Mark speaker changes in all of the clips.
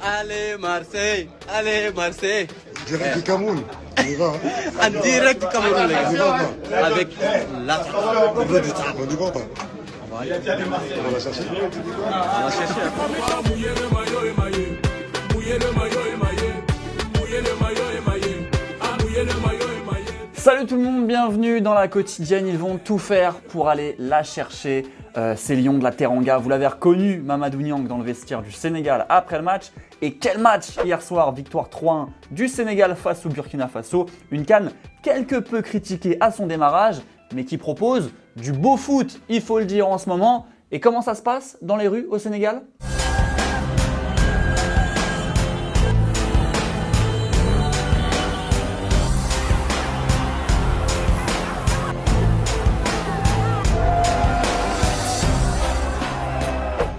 Speaker 1: Allez Marseille, allez Marseille.
Speaker 2: Direct du Cameroun. On y va.
Speaker 1: En direct du Cameroun, les gars. Avec la
Speaker 2: On veut du truc, on est content. On va la chercher.
Speaker 1: On va chercher.
Speaker 3: Salut tout le monde, bienvenue dans la quotidienne. Ils vont tout faire pour aller la chercher. Ces Lions de la Teranga, vous l'avez reconnu, Mamadou Niang dans le vestiaire du Sénégal après le match. Et quel match hier soir, victoire 3-1 du Sénégal face au Burkina Faso. Une CAN quelque peu critiquée à son démarrage, mais qui propose du beau foot, il faut le dire en ce moment. Et comment ça se passe dans les rues au Sénégal ?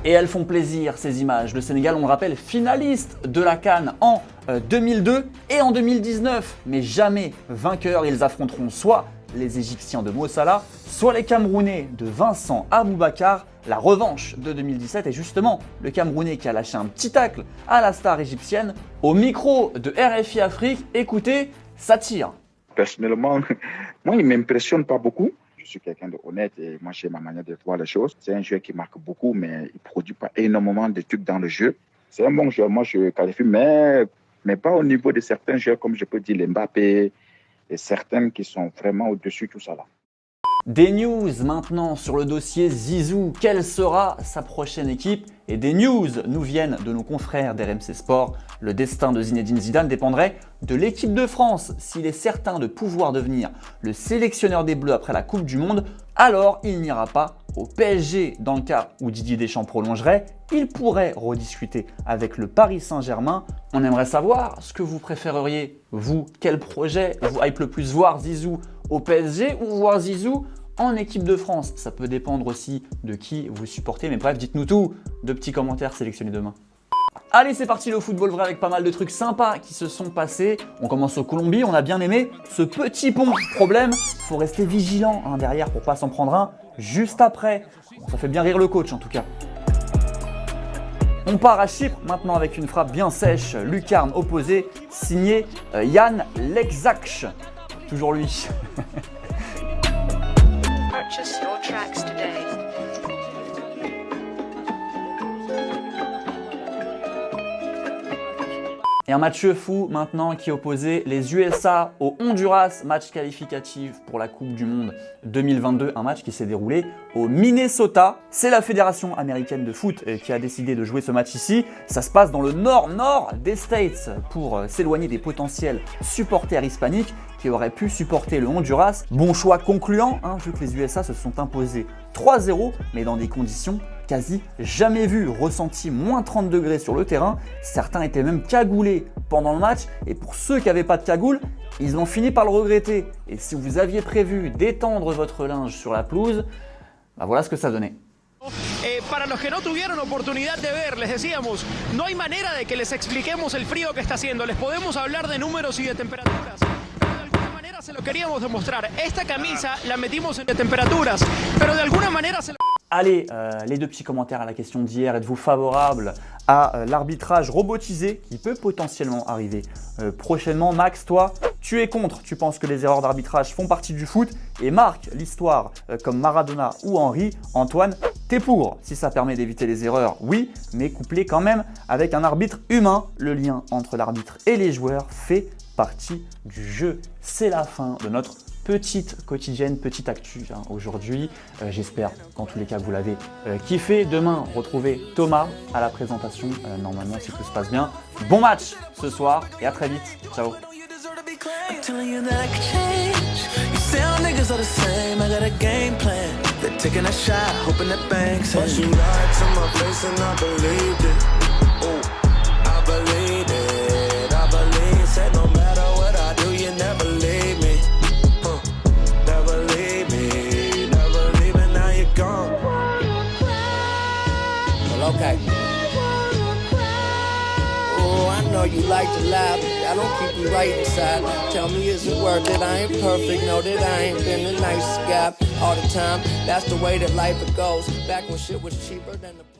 Speaker 3: Et elles font plaisir, ces images. Le Sénégal, on le rappelle, finaliste de la CAN en 2002 et en 2019. Mais jamais vainqueurs. Ils affronteront soit les Égyptiens de Mo Salah, soit les Camerounais de Vincent Aboubakar. La revanche de 2017 est justement le Camerounais qui a lâché un petit tacle à la star égyptienne. Au micro de RFI Afrique, écoutez, ça tire.
Speaker 4: Personnellement, moi, il ne m'impressionne pas beaucoup. Je suis quelqu'un de honnête et moi j'ai ma manière de voir les choses. C'est un joueur qui marque beaucoup, mais il ne produit pas énormément de trucs dans le jeu. C'est un bon joueur, moi je qualifie, mais pas au niveau de certains joueurs comme je peux dire les Mbappé et certains qui sont vraiment au-dessus de tout ça là.
Speaker 3: Des news maintenant sur le dossier Zizou. Quelle sera sa prochaine équipe? Et des news nous viennent de nos confrères d'RMC Sport. Le destin de Zinedine Zidane dépendrait de l'équipe de France. S'il est certain de pouvoir devenir le sélectionneur des Bleus après la Coupe du Monde, alors il n'ira pas au PSG. Dans le cas où Didier Deschamps prolongerait, il pourrait rediscuter avec le Paris Saint-Germain. On aimerait savoir ce que vous préféreriez, vous, quel projet vous hype le plus, voir Zizou au PSG ou voir Zizou en équipe de France. Ça peut dépendre aussi de qui vous supportez, mais bref, dites-nous tout. De petits commentaires sélectionnés demain. Allez, c'est parti, le football vrai avec pas mal de trucs sympas qui se sont passés. On commence au Colombie, on a bien aimé ce petit pont. Problème, faut rester vigilant derrière pour pas s'en prendre un juste après. Bon, ça fait bien rire le coach en tout cas. On part à Chypre maintenant avec une frappe bien sèche. Lucarne opposé, signé Jan Lexach. Toujours lui.
Speaker 5: Purchase your tracks today.
Speaker 3: Et un match fou maintenant qui opposait les USA au Honduras, match qualificatif pour la Coupe du Monde 2022, un match qui s'est déroulé au Minnesota. C'est la Fédération américaine de foot qui a décidé de jouer ce match ici. Ça se passe dans le nord des States pour s'éloigner des potentiels supporters hispaniques qui auraient pu supporter le Honduras. Bon choix concluant, vu que les USA se sont imposés 3-0, mais dans des conditions quasi jamais vues. Ressenti moins 30 degrés sur le terrain, certains étaient même cagoulés pendant le match, et pour ceux qui n'avaient pas de cagoule, ils ont fini par le regretter. Et si vous aviez prévu d'étendre votre linge sur la pelouse, voilà ce que ça donnait.
Speaker 6: Para los que no tuvieron oportunidad de ver, les decíamos, no hay manera de que les expliquemos el frío que está haciendo. Les podemos hablar de números y de temperaturas. Pero de alguna manera se lo queríamos demostrar. Esta camisa la metimos en de temperaturas, pero de alguna manera se lo...
Speaker 3: Allez, les deux petits commentaires à la question d'hier. Êtes-vous favorable à l'arbitrage robotisé qui peut potentiellement arriver prochainement? Max, toi, tu es contre. Tu penses que les erreurs d'arbitrage font partie du foot et marquent l'histoire comme Maradona ou Henry. Antoine, t'es pour. Si ça permet d'éviter les erreurs, oui, mais couplé quand même avec un arbitre humain. Le lien entre l'arbitre et les joueurs fait partie du jeu. C'est la fin de notre petite quotidienne, petite actu aujourd'hui. J'espère qu'en tous les cas vous l'avez kiffé. Demain, retrouvez Thomas à la présentation, normalement si tout se passe bien. Bon match ce soir et à très vite. Ciao.
Speaker 7: Okay. Oh, I know you like to laugh. I don't keep you right inside. Tell me, is it worth it? I ain't perfect. Know that I ain't been the nicest guy all the time. That's the way that life it goes. Back when shit was cheaper than the